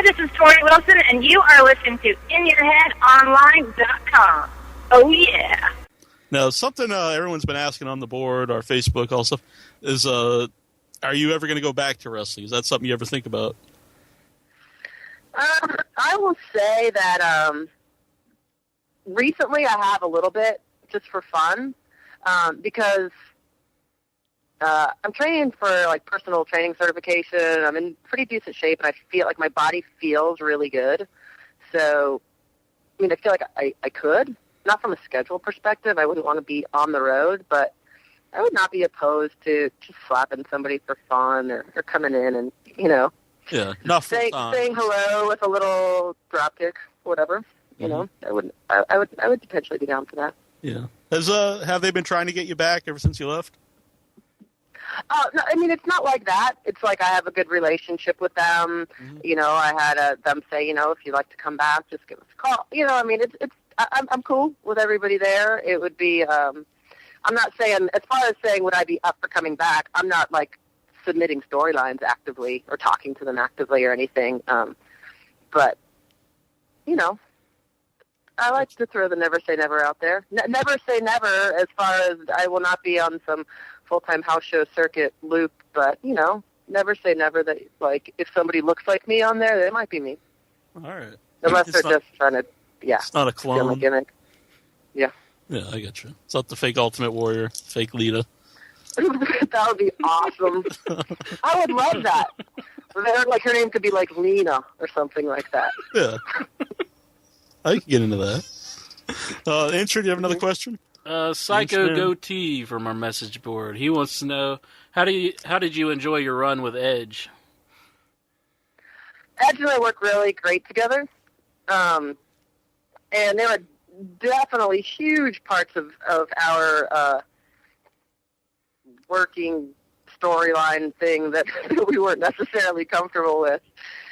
this is Tori Wilson, and you are listening to InYourHeadOnline.com. Oh, yeah. Now, something everyone's been asking on the board, our Facebook, all stuff, is are you ever going to go back to wrestling? Is that something you ever think about? I will say that recently I have a little bit, just for fun, because I'm training for like personal training certification. I'm in pretty decent shape, and I feel like my body feels really good. So, I mean, I feel like I could, not from a schedule perspective. I wouldn't want to be on the road, but I would not be opposed to just slapping somebody for fun or coming in and, Yeah, not saying hello with a little drop kick, whatever. You know, I would potentially be down for that. Yeah. Have they been trying to get you back ever since you left? No, I mean, it's not like that. It's like I have a good relationship with them. Mm-hmm. I had them say, if you'd like to come back, just give us a call. I mean, I'm cool with everybody there. It would be, I'm not saying, as far as saying would I be up for coming back, I'm not like submitting storylines actively or talking to them actively or anything. But, I like to throw the never say never out there. Never say never as far as I will not be on some full-time house show circuit loop, but, never say never that, like, if somebody looks like me on there, they might be me. All right. Unless they're just trying to, It's not a clone. A gimmick. Yeah. Yeah, I get you. It's not the fake Ultimate Warrior, fake Lita. That would be awesome. I would love that. Like, her name could be, like, Lena or something like that. Yeah. I can get into that. Intro, do you have another question? Psycho Goatee from our message board. He wants to know, how did you enjoy your run with Edge? Edge and I work really great together. And there were definitely huge parts of our working storyline thing that we weren't necessarily comfortable with.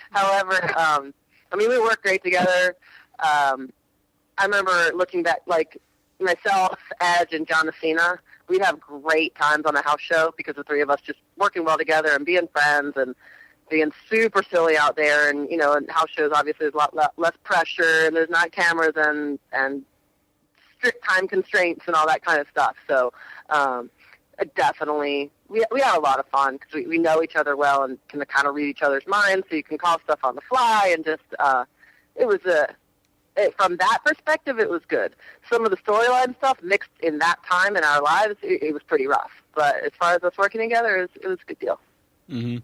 However, we work great together. I remember looking back, like, myself, Edge, and John Cena, we'd have great times on a house show because the three of us just working well together and being friends and being super silly out there. And, and house shows, obviously, there's a lot less pressure, and there's not cameras and strict time constraints and all that kind of stuff. So, definitely, we had a lot of fun because we know each other well and can kind of read each other's minds, so you can call stuff on the fly, and just, it was from that perspective, it was good. Some of the storyline stuff mixed in that time in our lives, it was pretty rough. But as far as us working together, it was a good deal. Mm-hmm.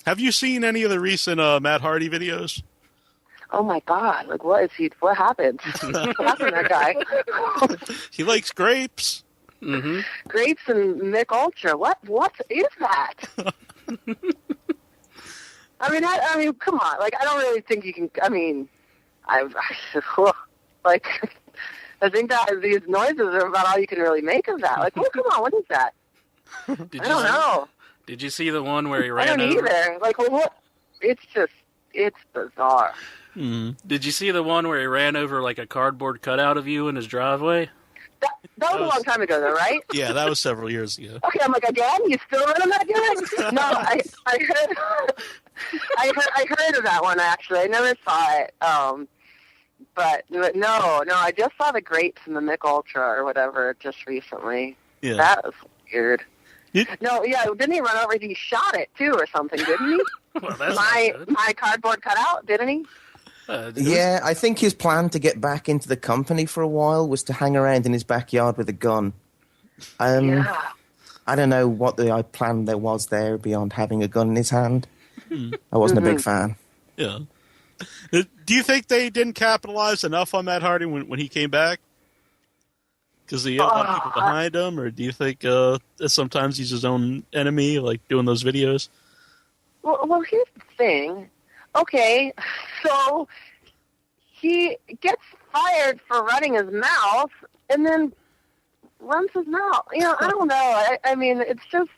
Have you seen any of the recent Matt Hardy videos? Oh my God! Like, what happened? What happened to that guy? He likes grapes. Mm-hmm. Grapes and Mick Ultra. What is that? I mean, come on. Like, I don't really think you can. I mean, I think that these noises are about all you can really make of that. Like, come on, what is that? I don't know. Did you see the one where he ran over? I don't either. Like, what? It's bizarre. Mm-hmm. Did you see the one where he ran over like a cardboard cutout of you in his driveway? That was a long time ago, though, right? Yeah, that was several years ago. Okay, I'm like, again? You still running that gimmick? No, I heard of that one, actually. I never saw it. But no, I just saw the grapes and the Mick Ultra or whatever just recently. Yeah. That was weird. Yeah. No, yeah, didn't he run over? He shot it, too, or something, didn't he? Well, that's my cardboard cutout, didn't he? Yeah, I think his plan to get back into the company for a while was to hang around in his backyard with a gun. Yeah. I don't know what the plan there was there beyond having a gun in his hand. I wasn't a big fan. Yeah. Do you think they didn't capitalize enough on Matt Hardy when he came back? Because he had a lot of people behind him? Or do you think that sometimes he's his own enemy, like doing those videos? Well, here's the thing. Okay, so he gets fired for running his mouth and then runs his mouth. I don't know. I mean, it's just,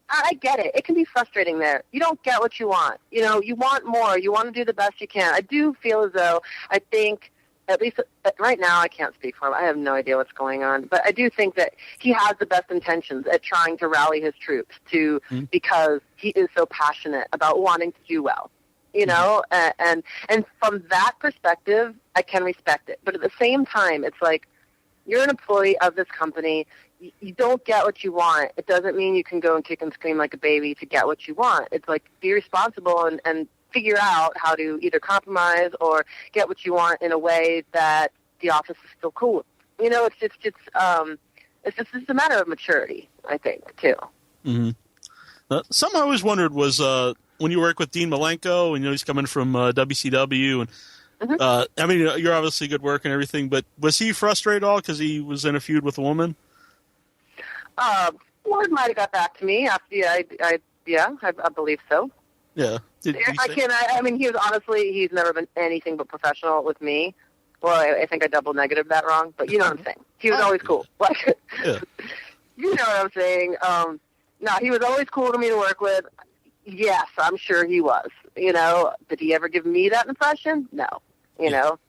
I get it. It can be frustrating there. You don't get what you want. You want more. You want to do the best you can. I do feel as though, I think, at least right now, I can't speak for him. I have no idea what's going on. But I do think that he has the best intentions at trying to rally his troops because he is so passionate about wanting to do well. you know, and from that perspective, I can respect it. But at the same time, it's like, you're an employee of this company. You don't get what you want. It doesn't mean you can go and kick and scream like a baby to get what you want. It's like, be responsible and figure out how to either compromise or get what you want in a way that the office is still cool. You know, it's just a matter of maturity, I think, too. Mm-hmm. Something I always wondered was when you work with Dean Malenko, and he's coming from WCW, and I mean, you're obviously good work and everything, but was he frustrated at all because he was in a feud with a woman? Ward might have got back to me after. I believe so. Yeah. I mean, he's never been anything but professional with me. Well, I think I double negative that wrong, but you know what I'm saying. He was always cool. Like, yeah. You know what I'm saying. No, he was always cool to me to work with. Yes, I'm sure he was. You know, did he ever give me that impression? No. You know,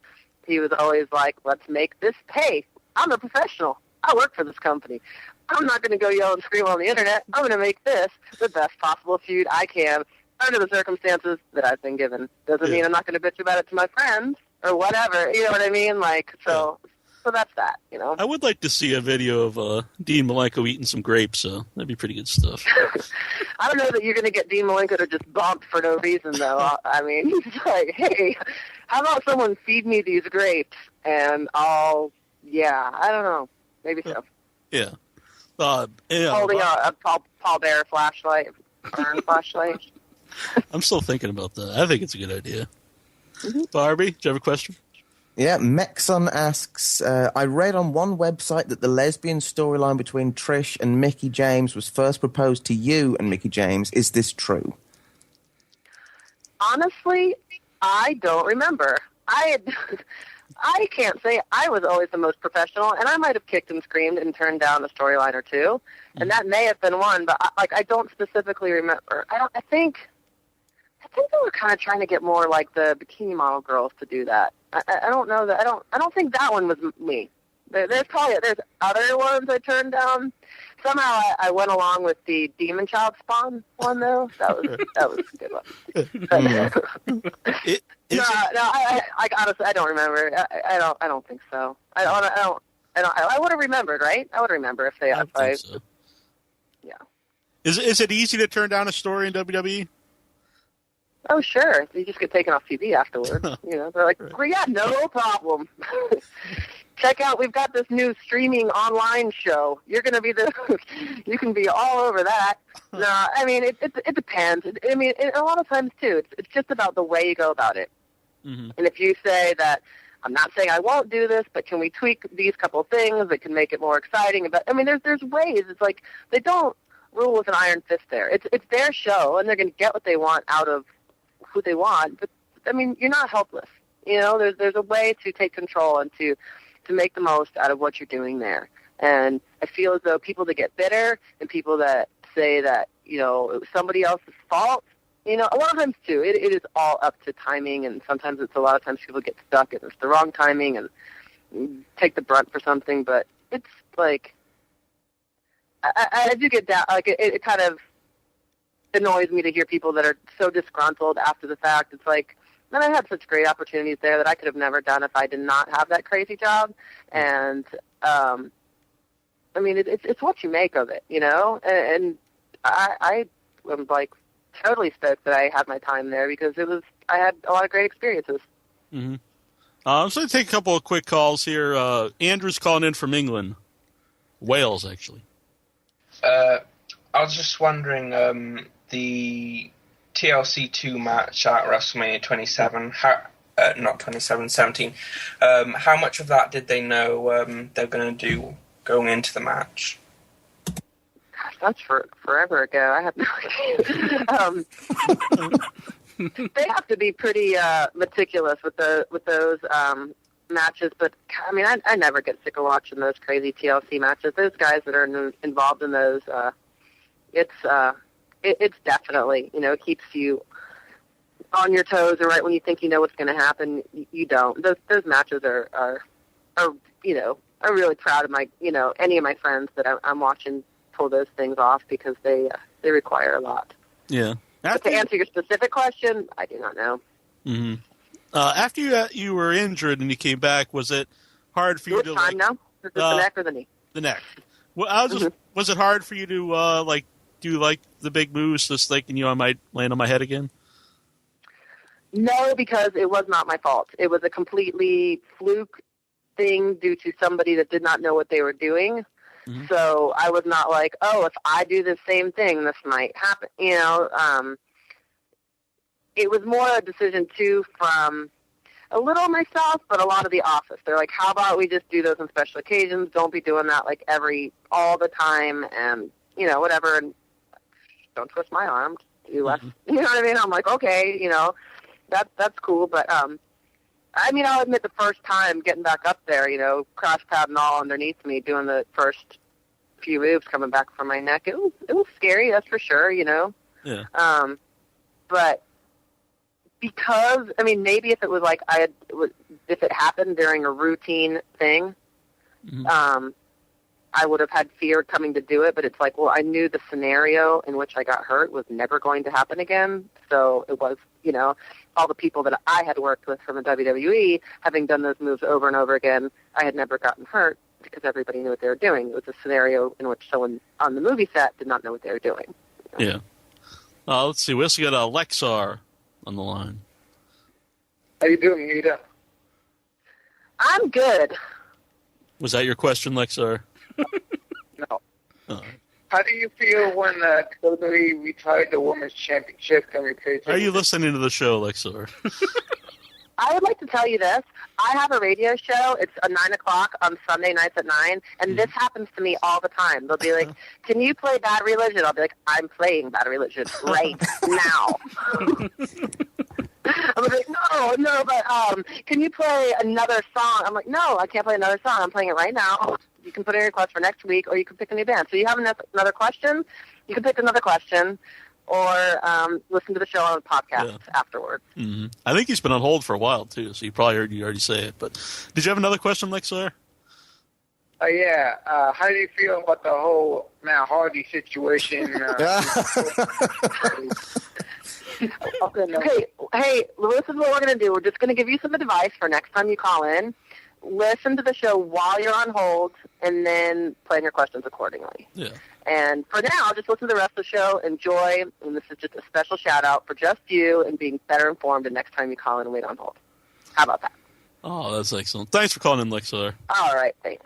he was always like, let's make this pay. I'm a professional. I work for this company. I'm not going to go yell and scream on the internet. I'm going to make this the best possible feud I can under the circumstances that I've been given. Doesn't mean I'm not going to bitch about it to my friends or whatever. You know what I mean? Like, so that's that, you know. I would like to see a video of Dean Malenko eating some grapes, so that'd be pretty good stuff. I don't know that you're going to get Dean Malenko to just bump for no reason, though. I mean, he's like, hey, how about someone feed me these grapes, and I don't know. Maybe so. Yeah. Holding a Paul Bear flashlight, burn flashlight. I'm still thinking about that. I think it's a good idea. Mm-hmm. Barbie, do you have a question? Yeah, Mexon asks, I read on one website that the lesbian storyline between Trish and Mickie James was first proposed to you and Mickie James. Is this true? Honestly, I don't remember. I can't say. I was always the most professional, and I might have kicked and screamed and turned down a storyline or two, and that may have been one, but I don't specifically remember. I think they were kind of trying to get more like the bikini model girls to do that. I don't know that. I don't think that one was me. There's other ones I turned down. Somehow I went along with the Demon Child Spawn one though. That was a good one. I honestly I don't remember. I don't think so. I would have remembered, right? I would remember if they. So. Yeah. Is it easy to turn down a story in WWE? Oh, sure. You just get taken off TV afterwards. You know, they're like, well, yeah, no problem. Check out, we've got this new streaming online show. You're going to be you can be all over that. No, I mean, it depends. I mean, a lot of times, too, it's just about the way you go about it. Mm-hmm. And if you say that, I'm not saying I won't do this, but can we tweak these couple things that can make it more exciting? But I mean, there's ways. It's like, they don't rule with an iron fist there. It's their show, and they're going to get what they want out of who they want, but I mean, you're not helpless. You know, there's a way to take control and to make the most out of what you're doing there. And I feel as though people that get bitter and people that say that, you know, it was somebody else's fault, you know, a lot of times too, it is all up to timing, and sometimes it's a lot of times people get stuck and it's the wrong timing and take the brunt for something, but it's like, I do get down, like it kind of annoys me to hear people that are so disgruntled after the fact. It's like, man, I had such great opportunities there that I could have never done if I did not have that crazy job. And I mean, it's what you make of it, you know. And I am like totally stoked that I had my time there because I had a lot of great experiences. Mm-hmm. I'm just going to take a couple of quick calls here. Andrew's calling in from England, Wales, actually. I was just wondering, the TLC 2 match at WrestleMania 27, not 27, 17, how much of that did they know they're going to do going into the match? Gosh, that's forever ago. I have no idea. They have to be pretty meticulous with those matches, but I mean, I never get sick of watching those crazy TLC matches. Those guys that are involved in those, it's definitely, you know, it keeps you on your toes, or right when you think you know what's going to happen, you don't. Those matches are you know, I'm really proud of any of my friends that I'm watching pull those things off because they require a lot. Yeah. But to answer your specific question, I do not know. Mm-hmm. After you were injured and you came back, was it hard for you to time now? Is it the neck or the knee? The neck. Well, I was just, was it hard for you to do like the big moves, just thinking I might land on my head again? No, because it was not my fault. It was a completely fluke thing due to somebody that did not know what they were doing. Mm-hmm. So I was not like, oh, if I do the same thing, this might happen. It was more a decision too from a little myself, but a lot of the office. They're like, how about we just do those on special occasions? Don't be doing that like all the time, and whatever. And don't twist my arm. Do less. You know what I mean? I'm like, okay, that's cool. But I'll admit the first time getting back up there, cross pad and all underneath me, doing the first few moves coming back from my neck, it was scary. That's for sure. Yeah. But because maybe if it was like if it happened during a routine thing, I would have had fear coming to do it. But it's like, well, I knew the scenario in which I got hurt was never going to happen again. So it was, all the people that I had worked with from the WWE, having done those moves over and over again, I had never gotten hurt because everybody knew what they were doing. It was a scenario in which someone on the movie set did not know what they were doing. Yeah. Let's see. We also got Lexar on the line. How you doing, Lita? I'm good. Was that your question, Lexar? No. How do you feel when WWE retired the Women's Championship and replaced it? Are you listening to the show, Lexar? I would like to tell you this. I have a radio show. It's 9 o'clock on Sunday nights at 9, and this happens to me all the time. They'll be like, can you play Bad Religion? I'll be like, I'm playing Bad Religion right now. I'm like, no, but can you play another song? I'm like, no, I can't play another song. I'm playing it right now. You can put in a request for next week, or you can pick a new band. So you have another question, you can pick another question, or listen to the show on the podcast afterwards. Mm-hmm. I think he's been on hold for a while, too, so he probably heard you already say it. But did you have another question, Lexar? Yeah. How do you feel about the whole Matt Hardy situation? Okay, hey, this is what we're going to do. We're just going to give you some advice for next time you call in. Listen to the show while you're on hold, and then plan your questions accordingly. Yeah. And for now, just listen to the rest of the show, enjoy, and this is just a special shout-out for just you and being better informed the next time you call in and wait on hold. How about that? Oh, that's excellent. Thanks for calling in, Lexar. All right, thanks.